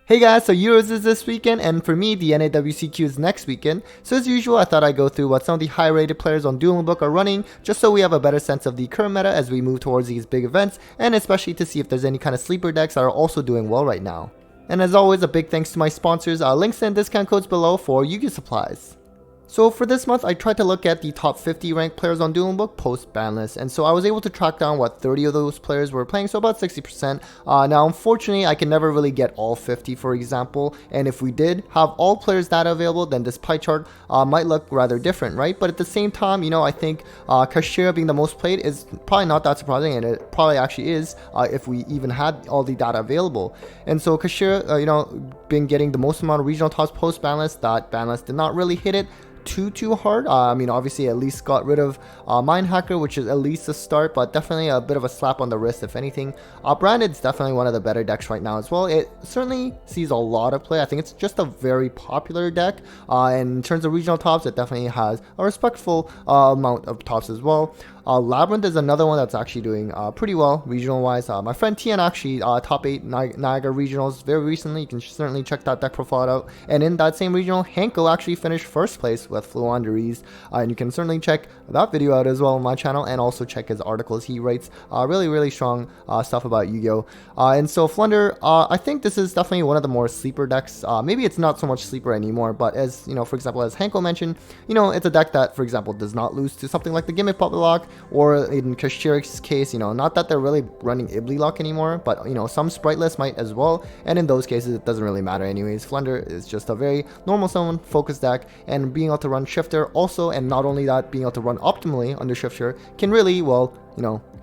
Hey guys, so Euros is this weekend, and for me, the NAWCQ is next weekend. So as usual, I thought I'd go through what some of the high-rated players on Dueling Book are running, just so we have a better sense of the current meta as we move towards these big events, and especially to see if there's any kind of sleeper decks that are also doing well right now. And as always, a big thanks to my sponsors, links and discount codes below for Yu-Gi-Oh supplies. So for this month, I tried to look at the top 50 ranked players on Dueling Book post ban list, and so I was able to track down what 30 of those players were playing, so about 60%. Now unfortunately, I can never really get all 50, for example, and if we did have all players data available, then this pie chart might look rather different, right? But at the same time, I think Kashtira being the most played is probably not that surprising, and it probably actually is if we even had all the data available. And so Kashtira, been getting the most amount of regional tops post ban list. That ban list did not really hit it too hard. Obviously at least got rid of Mind Hacker, which is at least a start, but definitely a bit of a slap on the wrist if anything. Branded's definitely one of the better decks right now as well. It certainly sees a lot of play. I think it's just a very popular deck, and in terms of regional tops, it definitely has a respectful amount of tops as well. Labrynth is another one that's actually doing pretty well regional wise. My friend Tian actually top 8 Niagara regionals very recently. You can certainly check that deck profile out. And in that same regional, Hanko actually finished first place with Fluanderies. And you can certainly check that video out as well on my channel, and also check his articles. He writes really strong stuff about Yu-Gi-Oh! And so Flunder, I think this is definitely one of the more sleeper decks. Maybe it's not so much sleeper anymore, but as for example, as Hanko mentioned, it's a deck that, for example, does not lose to something like the Gimmick Puppet Lock, or in Kashtira's case, not that they're really running Ibli Lock anymore, but some Sprightless might as well, and in those cases it doesn't really matter anyways. Flunder is just a very normal summon focused deck, and being able to run Shifter also, and not only that, being able to run optimally under Shifter can really, well,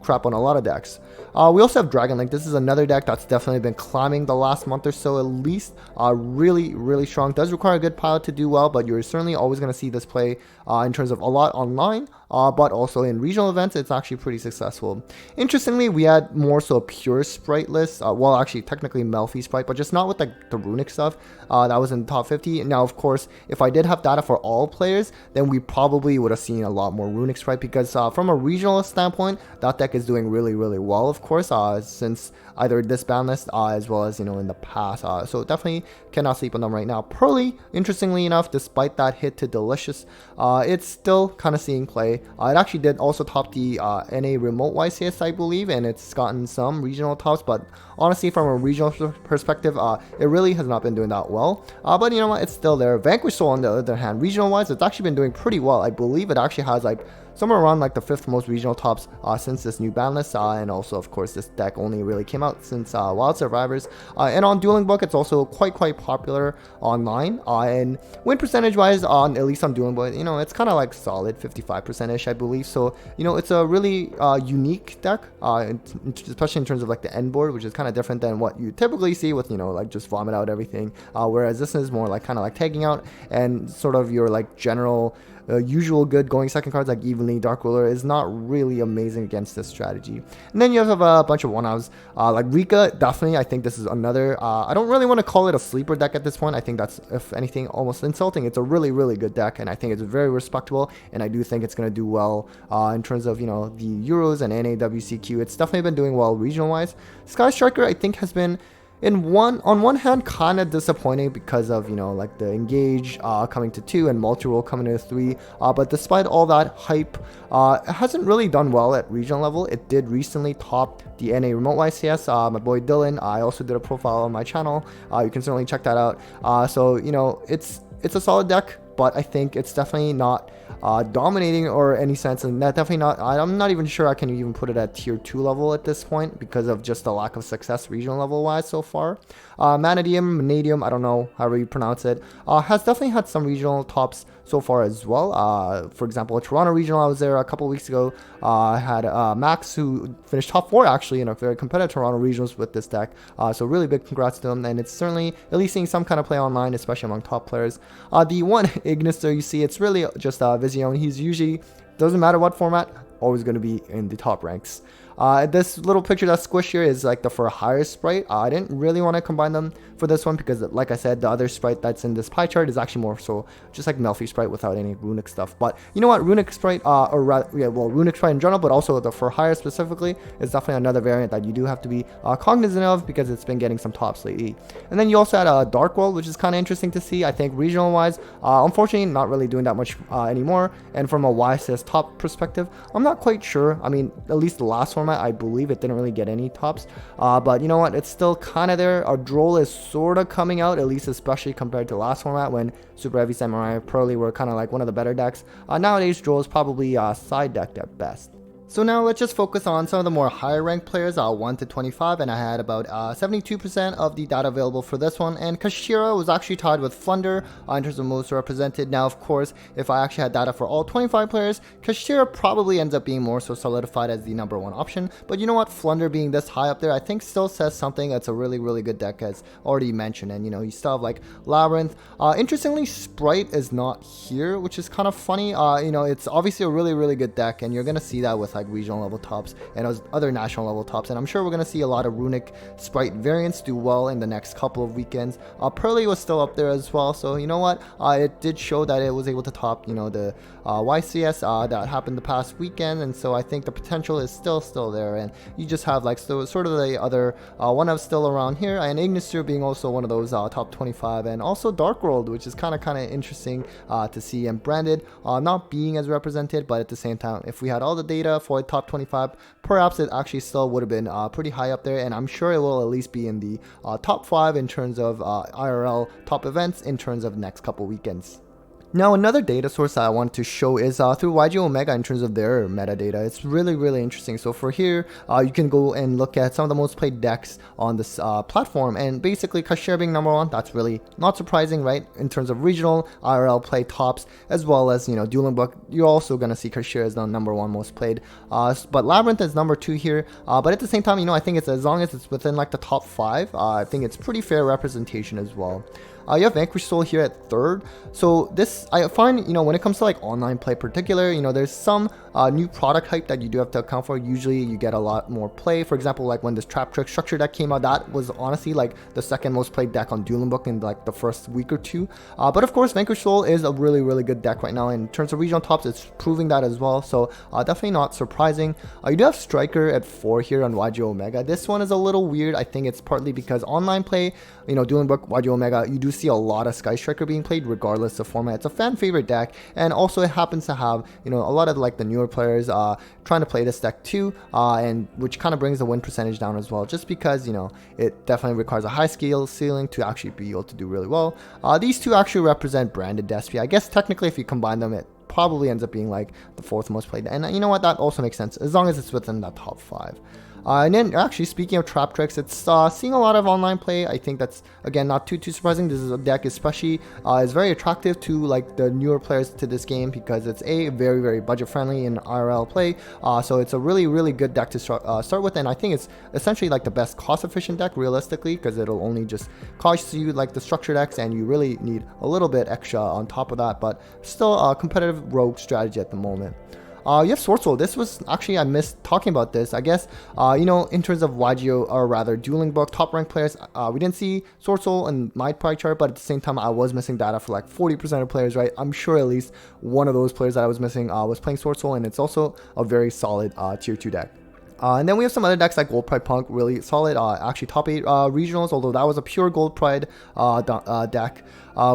crap on a lot of decks. We also have Dragonrider. This is another deck that's definitely been climbing the last month or so at least. Really strong. Does require a good pilot to do well, but you're certainly always going to see this play in terms of a lot online, but also in regional events, it's actually pretty successful. Interestingly, we had more so a pure Spright list. Well, actually, technically Melfi Spright, but just not with the runic stuff. That was in the top 50. Now, of course, if I did have data for all players, then we probably would have seen a lot more runic Spright, because from a regional standpoint, that deck is doing really well, of course, since either this ban list as well as in the past. So definitely cannot sleep on them right now. Pearly, interestingly enough, despite that hit to Delicious, it's still kind of seeing play. It actually did also top the NA remote YCS, I believe, and it's gotten some regional tops, but honestly, from a regional perspective, it really has not been doing that well. But you know what, it's still there. Vanquish Soul, on the other hand, regional wise, it's actually been doing pretty well. I believe it actually has like somewhere around like the 5th most regional tops since this new ban list, and also of course this deck only really came out since Wild Survivors, and on Dueling Book it's also quite popular online, and win percentage wise, on at least on Dueling Book, it's kind of like solid 55%ish, I believe. So it's a really unique deck, especially in terms of like the end board, which is kind of different than what you typically see with like just vomit out everything, whereas this is more like kind of like tagging out, and sort of your like general usual good going second cards like Evenly Dark Ruler is not really amazing against this strategy. And then you have a bunch of one-offs like Rika. Definitely, I think this is another, I don't really want to call it a sleeper deck at this point. I think that's, if anything, almost insulting. It's a really good deck, and I think it's very respectable, and I do think it's going to do well in terms of the Euros and NAWCQ. It's definitely been doing well regional wise. Sky Striker, I think, has been on one hand kind of disappointing because of like the engage coming to 2 and multi-roll coming to 3, but despite all that hype, it hasn't really done well at regional level. It did recently top the NA remote YCS. My boy Dylan, I also did a profile on my channel, you can certainly check that out. So it's a solid deck, but I think it's definitely not dominating or any sense, and that definitely not, I'm not even sure I can even put it at tier 2 level at this point because of just the lack of success regional level wise so far. Manadium, I don't know however you pronounce it, has definitely had some regional tops so far as well. For example, a Toronto regional, I was there a couple weeks ago. I had Max, who finished top 4 actually in a very competitive Toronto regionals with this deck, so really big congrats to him, and it's certainly at least seeing some kind of play online, especially among top players. The one Ignister you see, it's really just Vision. He's usually, doesn't matter what format, always going to be in the top ranks. This little picture that's squished here is like the for hire Spright. I didn't really want to combine them for this one because, like I said, the other Spright that's in this pie chart is actually more so just like Melfi Spright without any runic stuff. But you know what, runic Spright, runic Spright in general, but also the for hire specifically is definitely another variant that you do have to be cognizant of because it's been getting some tops lately. And then you also had a Dark World, which is kind of interesting to see. I think regional wise, unfortunately not really doing that much anymore. And from a YCS top perspective, I'm not quite sure. I mean, at least the last format, I believe it didn't really get any tops. But you know what, it's still kind of there. Our Droll is sort of coming out, at least especially compared to the last format when Super Heavy Samurai Pearly were kind of like one of the better decks. Nowadays, Droll is probably side decked at best. So now let's just focus on some of the more higher ranked players, 1 to 25, and I had about 72% of the data available for this one, and Kashtira was actually tied with Flunder in terms of most represented. Now of course, if I actually had data for all 25 players, Kashtira probably ends up being more so solidified as the #1 option, but you know what, Flunder being this high up there I think still says something. It's a really good deck as already mentioned, and you know, you still have like Labrynth. Interestingly, Spright is not here, which is kind of funny. You know, it's obviously a really good deck, and you're gonna see that with like regional level tops and other national level tops, and I'm sure we're going to see a lot of runic Spright variants do well in the next couple of weekends. Pearly was still up there as well, so you know what, it did show that it was able to top, you know, the YCS that happened the past weekend, and so I think the potential is still there, and you just have like sort of the other one of still around here, and Ignister being also one of those top 25, and also Dark World, which is kind of interesting to see, and Branded not being as represented, but at the same time, if we had all the data for top 25, perhaps it actually still would have been pretty high up there, and I'm sure it will at least be in the top 5 in terms of IRL top events in terms of next couple weekends. Now another data source that I wanted to show is through YG Omega in terms of their metadata. It's really interesting. So for here, you can go and look at some of the most played decks on this platform, and basically Kashtira being #1, that's really not surprising, right? In terms of regional IRL play tops, as well as, you know, Dueling Book, you're also going to see Kashtira as the #1 most played. But Labrynth is #2 here, but at the same time, you know, I think it's as long as it's within like the top 5, I think it's pretty fair representation as well. You have Vanquish Soul here at 3rd. So this, I find, you know, when it comes to like online play particular, you know, there's some new product hype that you do have to account for. Usually you get a lot more play. For example, like when this Trap Trick Structure deck came out, that was honestly like the second most played deck on Dueling Book in like the first week or two. But of course, Vanquish Soul is a really good deck right now. In terms of regional tops, it's proving that as well. So definitely not surprising. You do have Striker at 4 here on YG Omega. This one is a little weird. I think it's partly because online play, you know, Dueling Book, YG Omega, you do see a lot of Sky Striker being played regardless of format. It's a fan favorite deck, and also it happens to have, you know, a lot of like the newer players trying to play this deck too, and which kind of brings the win percentage down as well, just because, you know, it definitely requires a high skill ceiling to actually be able to do really well. These two actually represent Branded Despy. I guess technically if you combine them, it probably ends up being like the 4th most played, and you know what, that also makes sense as long as it's within that top 5. And then actually speaking of Trap Tricks, it's seeing a lot of online play. I think that's again not too surprising. This is a deck especially is very attractive to like the newer players to this game because it's a very budget friendly in IRL play. So it's a really good deck to start with, and I think it's essentially like the best cost efficient deck realistically, because it'll only just cost you like the structure decks, and you really need a little bit extra on top of that, but still a competitive rogue strategy at the moment. You have Sword Soul. This was actually, I missed talking about this. I guess, you know, in terms of YGO, or rather Dueling Book top ranked players, we didn't see Sword Soul in my pie chart, but at the same time, I was missing data for like 40% of players, right? I'm sure at least one of those players that I was missing was playing Sword Soul, and it's also a very solid tier 2 deck. And then we have some other decks like Gold Pride Punk, really solid, actually top 8 regionals, although that was a pure Gold Pride deck.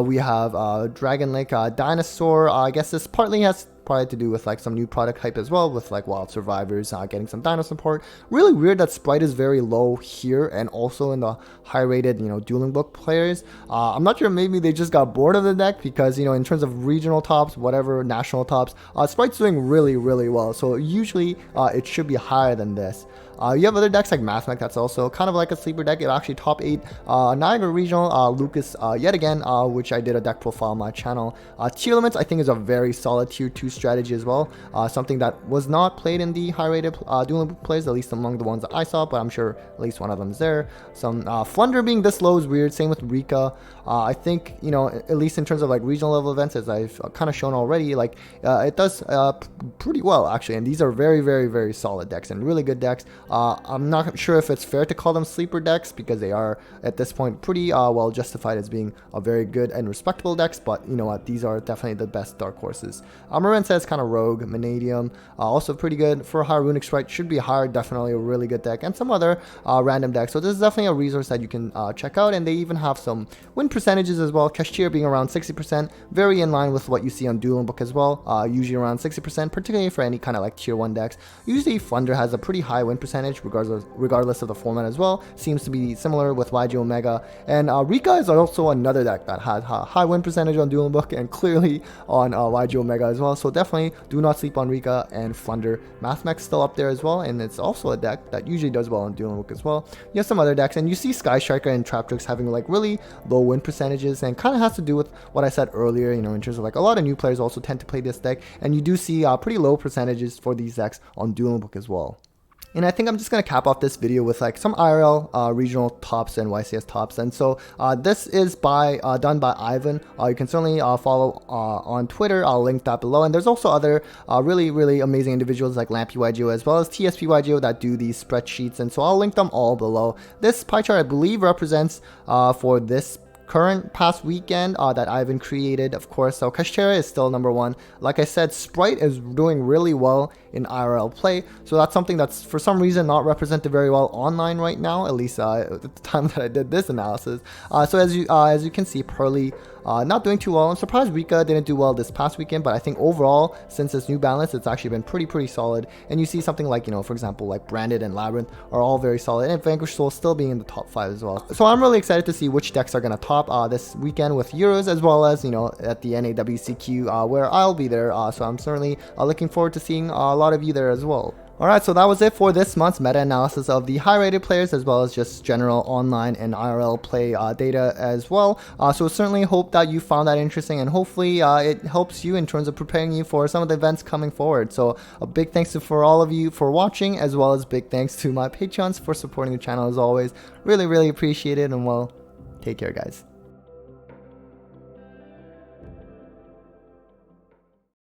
We have Dragon Lake Dinosaur. I guess this partly has probably to do with like some new product hype as well, with like Wild Survivors getting some dino support. Really weird that Spright is very low here, and also in the high rated, you know, Dueling Book players. I'm not sure, maybe they just got bored of the deck, because, you know, in terms of regional tops, whatever, national tops, Sprite's doing really well, so usually it should be higher than this. You have other decks like Mathmech, that's also kind of like a sleeper deck. It actually top 8 Niagara Regional, Lucas yet again, which I did a deck profile on my channel. Tier Limits I think is a very solid tier 2 strategy as well, something that was not played in the high rated Dueling Book plays, at least among the ones that I saw, but I'm sure at least one of them is there. Some Flunder being this low is weird, same with Rika. I think, you know, at least in terms of like regional level events, as I've kind of shown already, like it does pretty well actually, and these are very, very, very solid decks and really good decks. I'm not sure if it's fair to call them sleeper decks because they are at this point pretty well justified as being a very good and respectable decks, but you know what, these are definitely the best dark horses. Marin says kind of rogue, Vanadium, also pretty good for higher runic Spright, should be higher, definitely a really good deck, and some other random decks. So this is definitely a resource that you can check out, and they even have some win percentages as well. Kashtira being around 60%, very in line with what you see on Dueling Book as well, usually around 60%, particularly for any kind of like tier 1 decks. Usually Thunder has a pretty high win percentage regardless of the format as well, seems to be similar with YG Omega, and Rika is also another deck that has high win percentage on Dueling Book and clearly on YG Omega as well, so definitely do not sleep on Rika and Thunder. Mathmech still up there as well, and it's also a deck that usually does well on Dueling Book as well. You have some other decks, and you see Sky Striker and Traptrix having like really low win percentages, and kind of has to do with what I said earlier, you know, in terms of like a lot of new players also tend to play this deck, and you do see pretty low percentages for these decks on Dueling Book as well. And I think I'm just going to cap off this video with like some IRL regional tops and YCS tops. And so this is done by Ivan. You can certainly follow on Twitter. I'll link that below. And there's also other really, really amazing individuals like LampyYGO as well as TSPYGO that do these spreadsheets. And so I'll link them all below. This pie chart, I believe, represents for this current past weekend that Ivan created, of course. So Kashtira is still number 1. Like I said, Spright is doing really well in IRL play, so that's something that's for some reason not represented very well online right now, at least at the time that I did this analysis. So as you can see, Pearly not doing too well. I'm surprised Rika didn't do well this past weekend, but I think overall, since this new balance, it's actually been pretty solid. And you see something like, you know, for example, like Branded and Labrynth are all very solid, and Vanquish Soul still being in the top 5 as well. So I'm really excited to see which decks are going to top this weekend with Euros, as well as, you know, at the NAWCQ where I'll be there. So I'm certainly looking forward to seeing a lot of you there as well. Alright, so that was it for this month's meta-analysis of the high-rated players, as well as just general online and IRL play data as well. So certainly hope that you found that interesting, and hopefully it helps you in terms of preparing you for some of the events coming forward. So a big thanks for all of you for watching, as well as big thanks to my Patreons for supporting the channel as always. Really, really appreciate it, and well, take care guys.